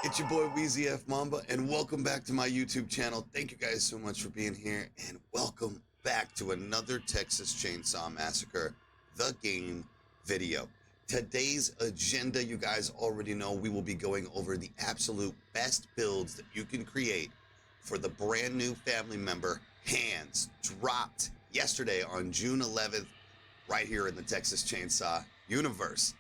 It's your boy WEEZYFMAMBA, and welcome back to my YouTube channel. Thank you guys so much for being here, and welcome back to another Texas Chainsaw Massacre, the game video. Today's agenda, you guys already know, we will be going over the absolute best builds that you can create for the brand new family member, Hands, dropped yesterday on June 11th, right here in the Texas Chainsaw universe.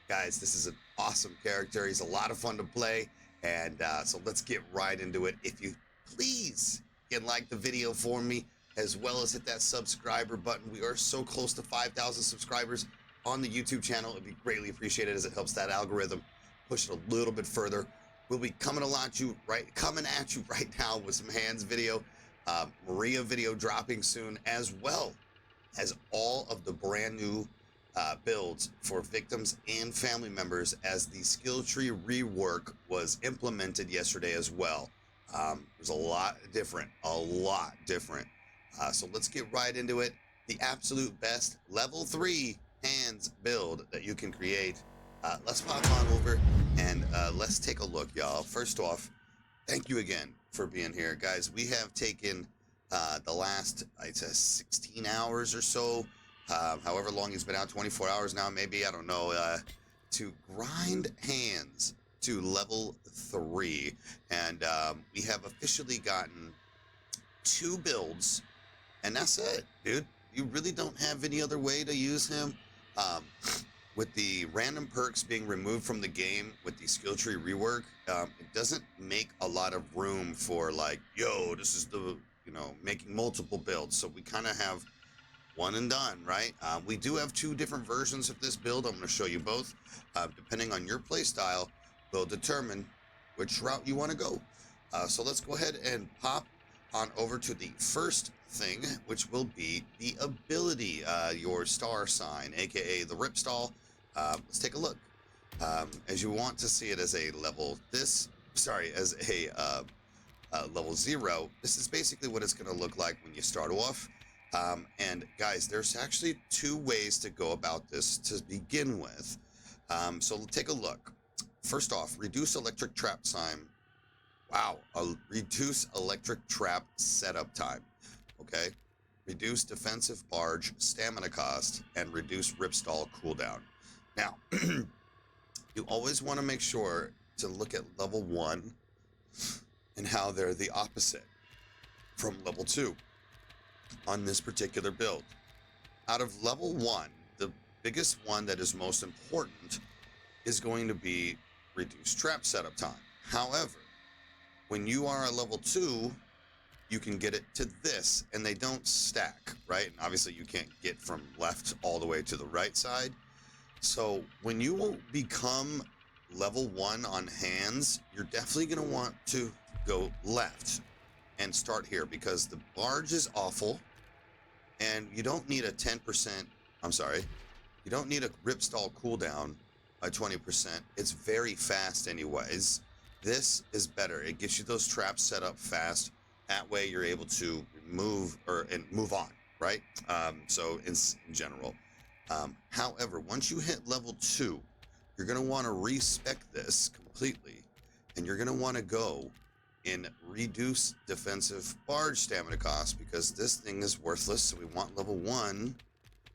Guys, this is an awesome character. He's a lot of fun to play. And so let's get right into it. If you please can like the video for me, as well as hit that subscriber button. We are so close to 5,000 subscribers on the YouTube channel. It'd be greatly appreciated as it helps that algorithm push it a little bit further. We'll be coming at you right now with some Hands video, Maria video dropping soon, as well as all of the brand new builds for victims and family members, as the skill tree rework was implemented yesterday as well. There's a lot different. So let's get right into it. The absolute best level 3 Hands build that you can create. Let's pop on over and let's take a look, y'all. First off, thank you again for being here, guys. We have taken the last, I'd say, 16 hours or so, however long he's been out, 24 hours now, maybe, I don't know, to grind Hands to level 3. And we have officially gotten 2 builds, and that's it, dude. You really don't have any other way to use him. With the random perks being removed from the game with the skill tree rework, it doesn't make a lot of room for, like, yo, this is the, you know, making multiple builds. So we kind of have one and done, right? We do have 2 different versions of this build. I'm going to show you both. Depending on your play style, will determine which route you want to go. So let's go ahead and pop on over to the first thing, which will be the ability, your star sign, aka the Ripstall. Let's take a look. As you want to see it as a level level 0, this is basically what it's going to look like when you start off. And guys, there's actually 2 ways to go about this to begin with. So take a look. First off, reduce electric trap time. Wow, reduce electric trap setup time. Okay, reduce defensive barge stamina cost and reduce Ripstall cooldown. Now, you always want to make sure to look at level 1 and how they're the opposite from level 2 on this particular build. Out of level 1, the biggest one that is most important is going to be reduced trap setup time. However, when you are a level 2, you can get it to this, and they don't stack, right? And obviously you can't get from left all the way to the right side. So when you become level 1 on Hands, you're definitely going to want to go left and start here, because the barge is awful, and you don't need a 10%, you don't need a Ripstall cooldown by 20%. It's very fast anyways. This is better. It gets you those traps set up fast. That way you're able to move on, right? So in general. However, once you hit level 2, you're going to want to respec this completely, and you're going to want to go in reduce defensive barge stamina cost, because this thing is worthless. So we want level 1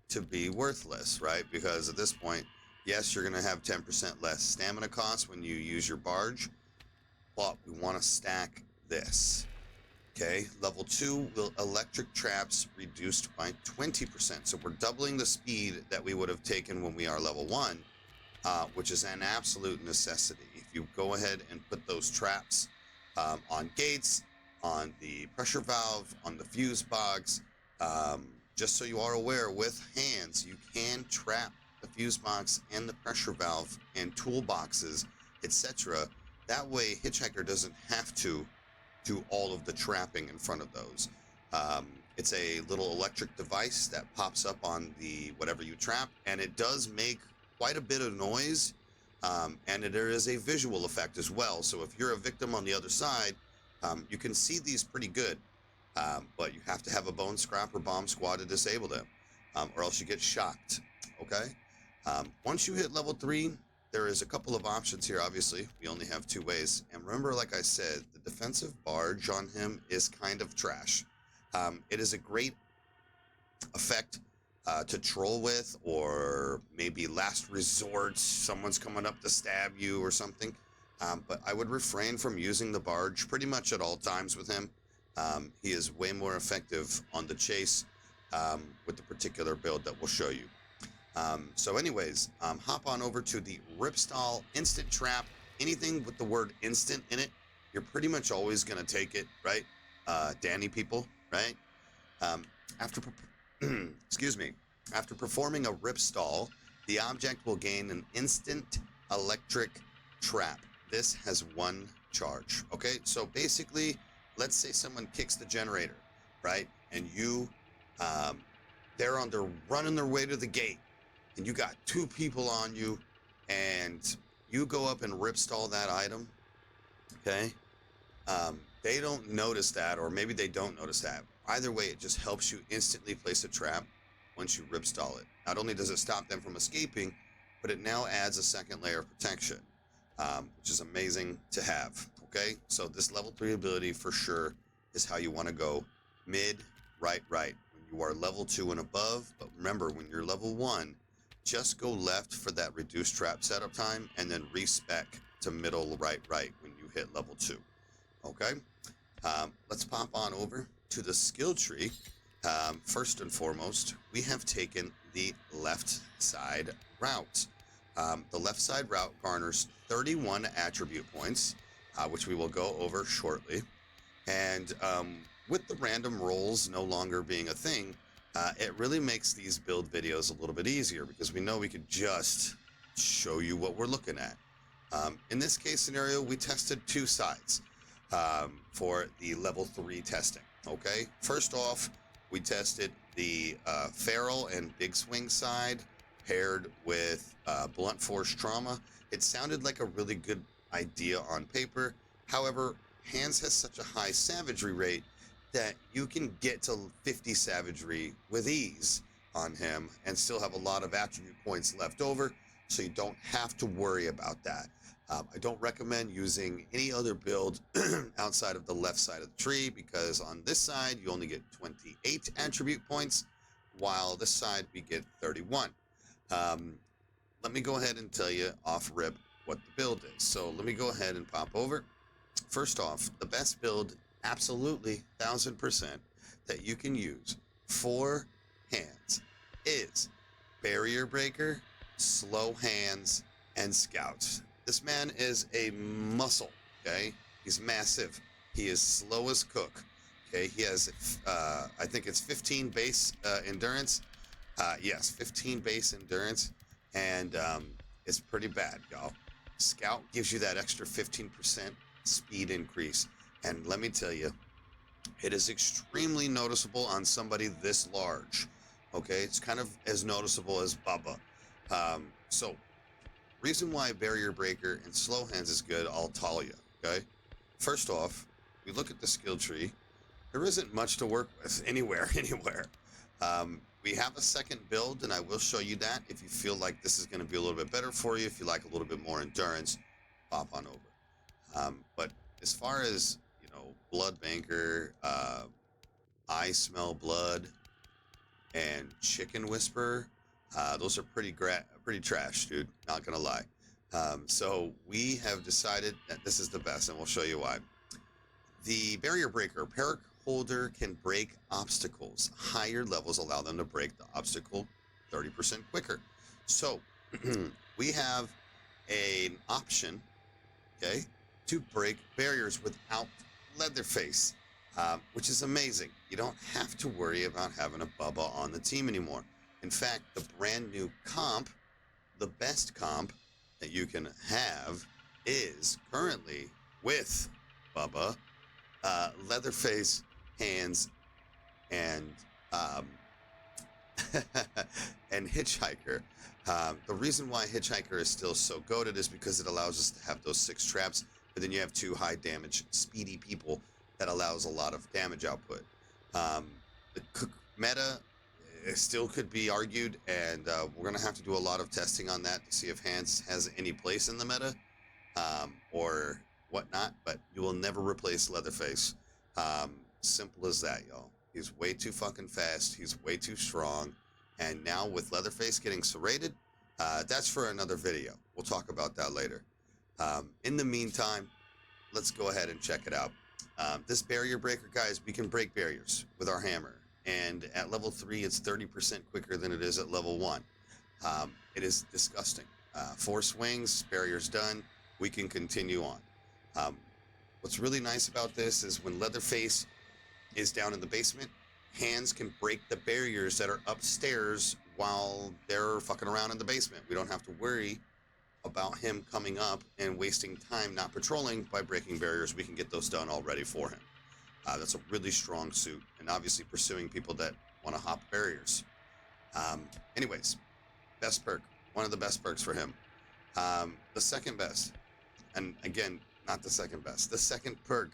to be worthless, right? Because at this point, yes, you're going to have 10% less stamina cost when you use your barge, but we want to stack this. Okay, level 2 will electric traps reduced by 20%. So we're doubling the speed that we would have taken when we are level 1, which is an absolute necessity. If you go ahead and put those traps on gates, on the pressure valve, on the fuse box, just so you are aware, with Hands, you can trap the fuse box and the pressure valve and toolboxes, etc. That way, Hitchhiker doesn't have to do all of the trapping in front of those. It's a little electric device that pops up on the whatever you trap, and it does make quite a bit of noise, and there is a visual effect as well. So if you're a victim on the other side, you can see these pretty good, but you have to have a bone scrap or bomb squad to disable them, or else you get shocked. Okay, once you hit level 3, there is a couple of options here. Obviously, we only have 2 ways. And remember, like I said, the defensive barge on him is kind of trash. It is a great effect to troll with, or maybe last resort, someone's coming up to stab you or something. But I would refrain from using the barge pretty much at all times with him. He is way more effective on the chase with the particular build that we'll show you. So anyways, hop on over to the Ripstall instant trap. Anything with the word instant in it, you're pretty much always going to take it, right? Danny people, right? Excuse me. After performing a Ripstall, the object will gain an instant electric trap. This has 1 charge, okay? So basically, let's say someone kicks the generator, right? And you, they're running their way to the gate, and you got 2 people on you, and you go up and Ripstall that item, okay? They don't notice that, or maybe they don't notice that. Either way, it just helps you instantly place a trap once you Ripstall it. Not only does it stop them from escaping, but it now adds a 2nd layer of protection, which is amazing to have, okay? So this level 3 ability for sure is how you want to go. Mid, right. When you are level 2 and above, but remember, when you're level 1, just go left for that reduced trap setup time, and then respec to middle, right when you hit level 2, okay? Let's pop on over to the skill tree. First and foremost, we have taken the left side route. The left side route garners 31 attribute points, which we will go over shortly. And with the random rolls no longer being a thing, it really makes these build videos a little bit easier, because we know we could just show you what we're looking at. In this case scenario, we tested 2 sides for the level 3 testing. Okay, first off, we tested the feral and big swing side paired with blunt force trauma. It sounded like a really good idea on paper. However, Hands has such a high savagery rate that you can get to 50 savagery with ease on him and still have a lot of attribute points left over, so you don't have to worry about that. I don't recommend using any other build outside of the left side of the tree, because on this side you only get 28 attribute points, while this side we get 31. Let me go ahead and tell you off rip what the build is. So let me go ahead and pop over. First off, the best build, absolutely 1000%, that you can use for Hands is Barrier Breaker, Slow Hands, and Scouts. This man is a muscle, okay? He's massive. He is slow as cook, okay? He has, I think it's 15 base endurance. Yes, 15 base endurance, and it's pretty bad, y'all. Scout gives you that extra 15% speed increase, and let me tell you, it is extremely noticeable on somebody this large, okay? It's kind of as noticeable as Bubba. So, reason why Barrier Breaker and Slow Hands is good, I'll tell you, okay? First off, we look at the skill tree. There isn't much to work with anywhere. We have a second build, and I will show you that if you feel like this is going to be a little bit better for you. If you like a little bit more endurance, pop on over. But as far as, you know, Blood Banker, I Smell Blood, and Chicken Whisperer, those are pretty trash, dude. Not gonna lie. So we have decided that this is the best, and we'll show you why. The Barrier Breaker, Perk holder can break obstacles. Higher levels allow them to break the obstacle 30% quicker. So we have an option, okay, to break barriers without Leatherface, which is amazing. You don't have to worry about having a Bubba on the team anymore. In fact, the brand new comp, the best comp that you can have, is currently with Bubba, Leatherface, Hands, and and Hitchhiker. The reason why Hitchhiker is still so goated is because it allows us to have those 6 traps, but then you have 2 high damage, speedy people that allows a lot of damage output. The meta, it still could be argued, and we're going to have to do a lot of testing on that to see if Hands has any place in the meta or whatnot, but you will never replace Leatherface. Simple as that, y'all. He's way too fucking fast. He's way too strong. And now with Leatherface getting serrated, that's for another video. We'll talk about that later. In the meantime, let's go ahead and check it out. This barrier breaker, guys, we can break barriers with our hammer. And at level 3, it's 30% quicker than it is at level 1. It is disgusting. 4 swings, barrier's done. We can continue on. What's really nice about this is when Leatherface is down in the basement, Hands can break the barriers that are upstairs while they're fucking around in the basement. We don't have to worry about him coming up and wasting time not patrolling by breaking barriers. We can get those done already for him. That's a really strong suit, and obviously pursuing people that want to hop barriers. Anyways, best perk, one of the best perks for him. The second best, and again, not the second best, the second perk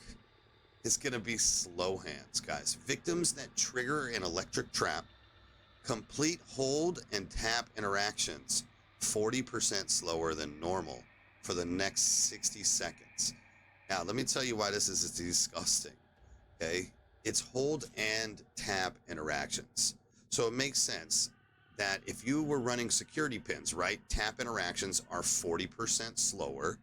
is going to be Slow Hands, guys. Victims that trigger an electric trap complete hold and tap interactions 40% slower than normal for the next 60 seconds. Now, let me tell you why this is disgusting. Okay, it's hold and tap interactions. So it makes sense that if you were running security pins, right, tap interactions are 40% slower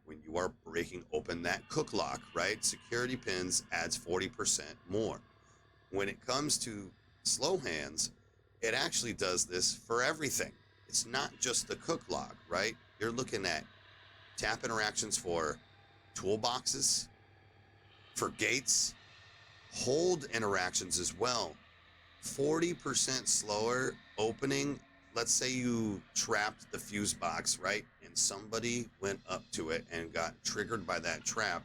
when you are breaking open that cook lock, right? Security pins adds 40% more. When it comes to Slow Hands, it actually does this for everything. It's not just the cook lock, right? You're looking at tap interactions for toolboxes, for gates, hold interactions as well. 40% slower opening. Let's say you trapped the fuse box, right? And somebody went up to it and got triggered by that trap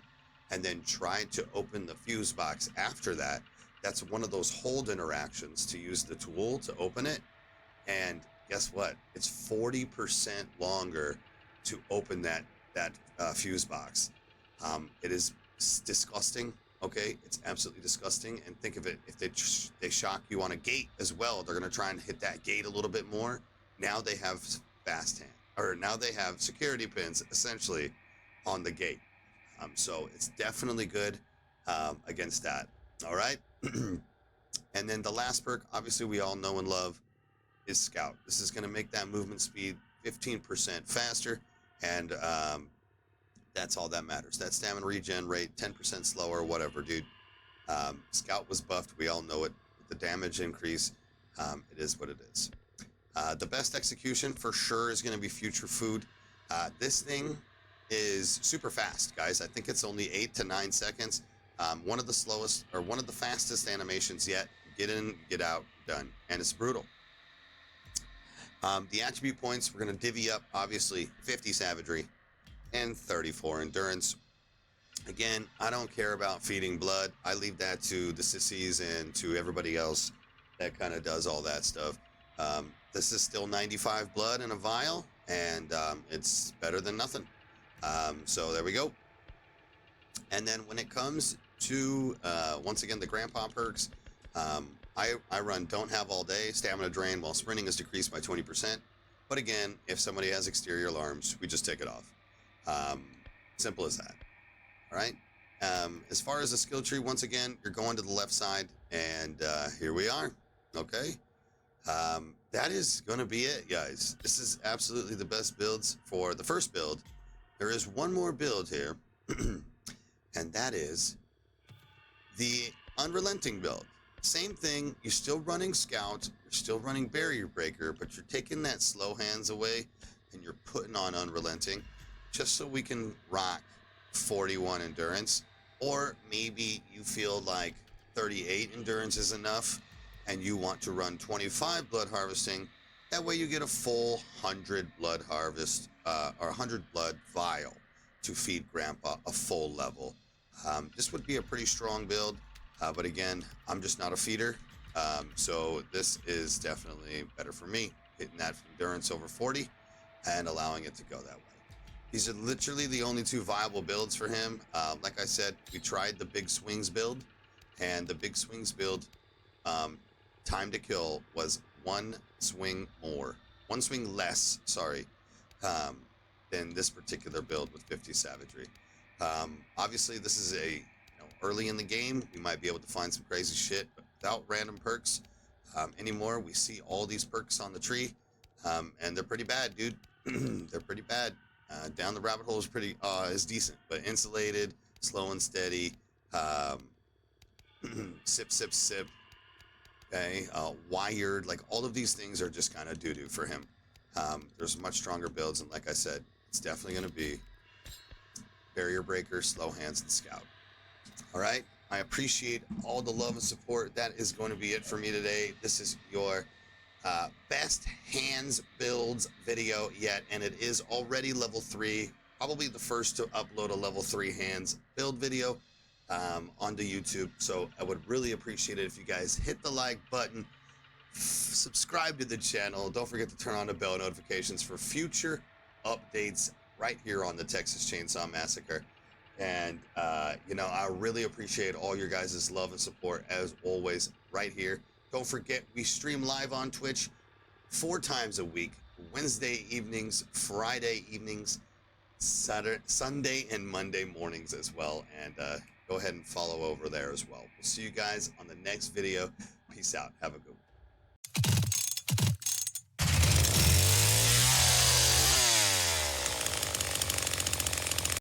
and then tried to open the fuse box after that. That's one of those hold interactions to use the tool to open it. And guess what? It's 40% longer to open that fuse box. It is disgusting. Okay, it's absolutely disgusting. And think of it, if they shock you on a gate as well, they're going to try and hit that gate a little bit more. Now they have fast hand, or now they have security pins essentially on the gate. So it's definitely good against that. All right. And then the last perk, obviously we all know and love, is Scout. This is going to make that movement speed 15% faster, and that's all that matters. That stamina regen rate 10% slower, whatever, dude. Scout was buffed. We all know it. The damage increase, it is what it is. The best execution for sure is going to be Future Food. This thing is super fast, guys. I think it's only 8 to 9 seconds. One of the slowest, or one of the fastest animations yet. Get in, get out, done. And it's brutal. The attribute points, we're going to divvy up, obviously, 50 Savagery and 34 Endurance. Again, I don't care about feeding blood. I leave that to the sissies and to everybody else that kind of does all that stuff. This is still 95 blood in a vial, and it's better than nothing. So there we go. And then when it comes to, once again, the Grandpa perks, I run Don't Have All Day, Stamina Drain while sprinting is decreased by 20%. But again, if somebody has exterior alarms, we just take it off. Simple as that. All right. As far as the skill tree, once again, you're going to the left side, and here we are. Okay. That is going to be it, guys. This is absolutely the best builds for the first build. There is one more build here, and that is the Unrelenting build. Same thing, you're still running Scout, you're still running Barrier Breaker, but you're taking that Slow Hands away and you're putting on Unrelenting just so we can rock 41 Endurance. Or maybe you feel like 38 Endurance is enough and you want to run 25 Blood Harvesting. That way you get a full 100 Blood Harvest, or 100 Blood Vial to feed Grandpa a full level. This would be a pretty strong build. But again, I'm just not a feeder, so this is definitely better for me, hitting that endurance over 40 and allowing it to go that way. These are literally the only two viable builds for him. Like I said, we tried the Big Swings build, and the Big Swings build time to kill was one swing less, sorry, than this particular build with 50 savagery. Obviously, this is early in the game. We might be able to find some crazy shit, but without random perks anymore. We see all these perks on the tree, and they're pretty bad, dude. They're pretty bad. Down the rabbit hole is decent, but insulated, slow and steady, sip, sip, sip. Okay, wired, like all of these things are just kind of doo-doo for him. There's much stronger builds, and like I said, it's definitely going to be barrier breaker, slow hands, and scout. All right, I appreciate all the love and support. That is going to be it for me today. This is your best hands builds video yet, and it is already level 3, probably the first to upload a level 3 hands build video onto YouTube. So I would really appreciate it if you guys hit the like button, subscribe to the channel. Don't forget to turn on the bell notifications for future updates right here on the Texas Chainsaw Massacre. And I really appreciate all your guys' love and support as always right here. Don't forget, we stream live on Twitch 4 times a week: Wednesday evenings, Friday evenings, Sunday and Monday mornings as well. And go ahead and follow over there as well. We'll see you guys on the next video. Peace out. Have a good one.